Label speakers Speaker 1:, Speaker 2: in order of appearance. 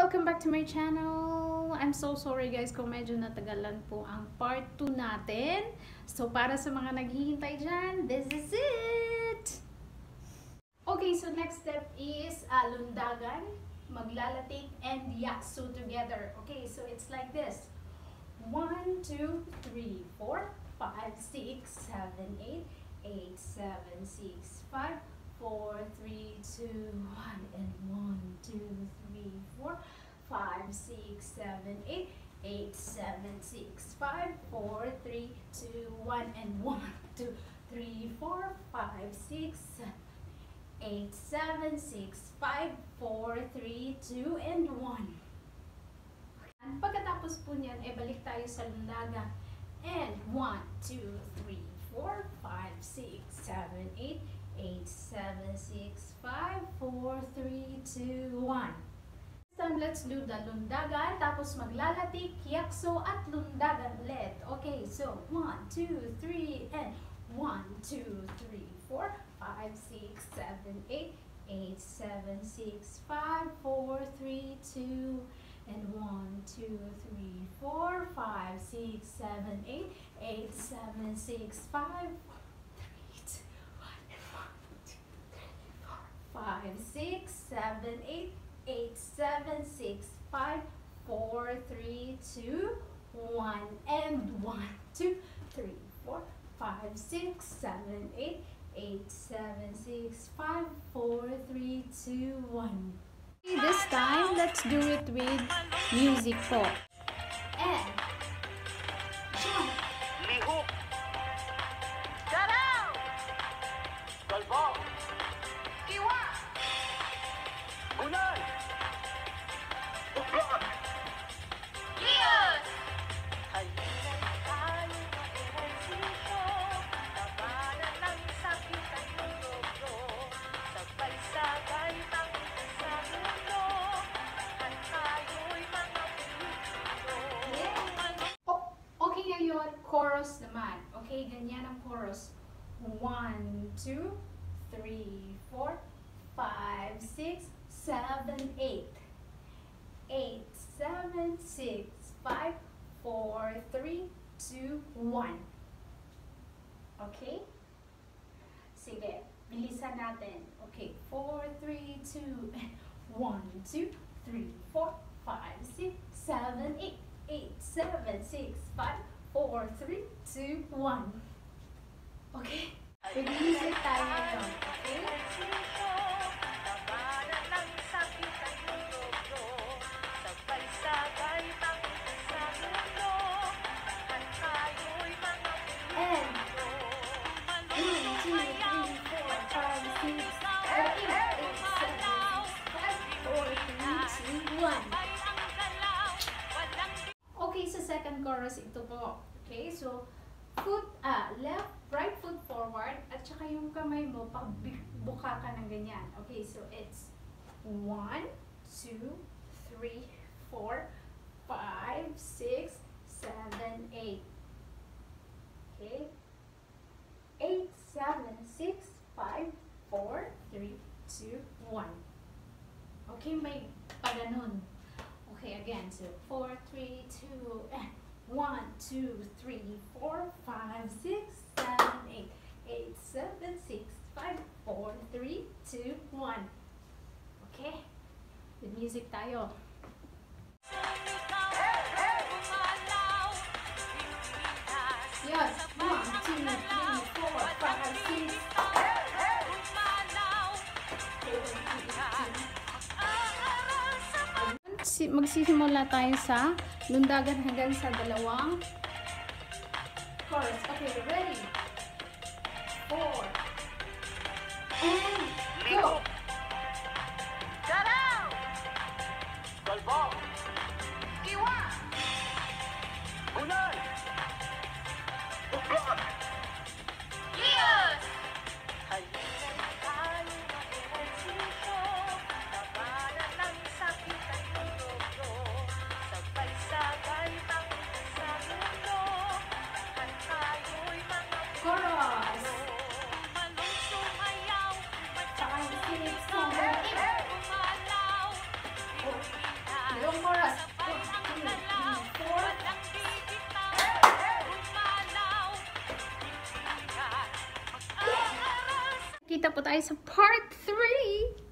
Speaker 1: welcome back to my channel. I'm so sorry guys kung medyo natagalan po ang part 2 natin. So para sa mga naghihintay dyan, this is it! Okay, so next step is lundagan, maglalatik, and yakso together. Okay, so it's like this. 1, 2, 3, 4, 5, 6, 7, 8, 8, 7, 6, 5, 4, 3, 2, 1, and 1, 2, 3, 4, 5, 6, 7, 8, 8, 7, 6, 5, 4, 3, 2, 1, and 1, 2, 3, 4, 5, 6, 8, 7, 6, 5, 4, 3, 2, and 1. Pagkatapos po niyan, balik tayo sa lundagan. And 1, 2, 3, 4, 5, 6, 7, 8, 8, 7, 6, 5, 4, 3, 2, 1. This time, let's do the lundagan, tapos maglalatik, yakso, at lundagan ulit. Okay, so 1, 2, 3, and 1, 2, 3, 4, 5, 6, 7, 8, 8, 7, 6, 5, 4, 3, 2, and 1, 2, 3, 4, 5, 6, 7, 8, 8, 7, 6, 5, 5, 6, 7, 8, 8, 7, 6, 5, 4, 3, 2, 1, and 1, 2, 3, 4, 5, 6, 7, 8, 8, 7, 6, 5, 4, 3, 2, 1. This time, let's do it with music po. And jump.
Speaker 2: Liho. Galaw. Kalbo. Iwa. Bunan. Uglot. Liyon. Halina't tayo ma-ehersisyo, labanan ng sakit at mundo, sabay-sabay tangin sa mundo, at tayo'y mga Pilipino.
Speaker 1: Okay ngayon, chorus naman. Okay, ganyan ang chorus. 1, 2, 3, 4, 5, 6, 7, 8. 8, 7, 6, 5, 4, 3, 2, 1. Okay? Sige, bilisan natin. Okay, 4, 3, 2, 1, 2, 3, 4, 5, 6, 7, 8. 8, 7, 6, 5, 4, 3, 2, 1. Okay? With music tayo ngayon. Okay?
Speaker 2: Labanan ng sakit at mundo, sabay-sabay tangin sa mundo, at tayo'y mga
Speaker 1: And
Speaker 2: Pilipino.
Speaker 1: 1, 2, 3, 4, 5, 6, 7, 8, 8, 7, 6, 5, 4, 3, 2, 1. Okay, sa second chorus ito po. Okay, so left, right foot forward, at saka yung kamay mo, buka ka ng ganyan. Okay, so it's 1, 2, 3, 4, 5, 6, 7, 8. Okay? 8, 7, 6, 5, 4, 3, 2, 1. Okay, may paganon. Okay, again, so 4, 3, 2, and 1, 2, 3, 4, 5, 6, 7, 8. 8, 7, 6, 5, 4, 3, 2, 1. Okay? With music tayo. Yes, 1, 2, 3, 4, 5, 6. Magsisimula tayo sa lundagan hanggang sa dalawang chorus. Okay, ready? 4 and go!
Speaker 2: Galaw. Kalbo. Iwa. Bunan. Uglot. Liyon. Halina't tayo ma-ehersisyo, labanan ng sakit at mundo, sabay-sabay tangin sa mundo, at tayo'y mga
Speaker 1: Chorus!
Speaker 2: Pilipino. Sumayaw,
Speaker 1: 5, 6, Dalawang chorus.
Speaker 2: Sabay ang galaw,
Speaker 1: 4.
Speaker 2: walang bibitaw, gumalaw. Pilipinas, mag-aaral sa
Speaker 1: Kita po tayo sa part 3.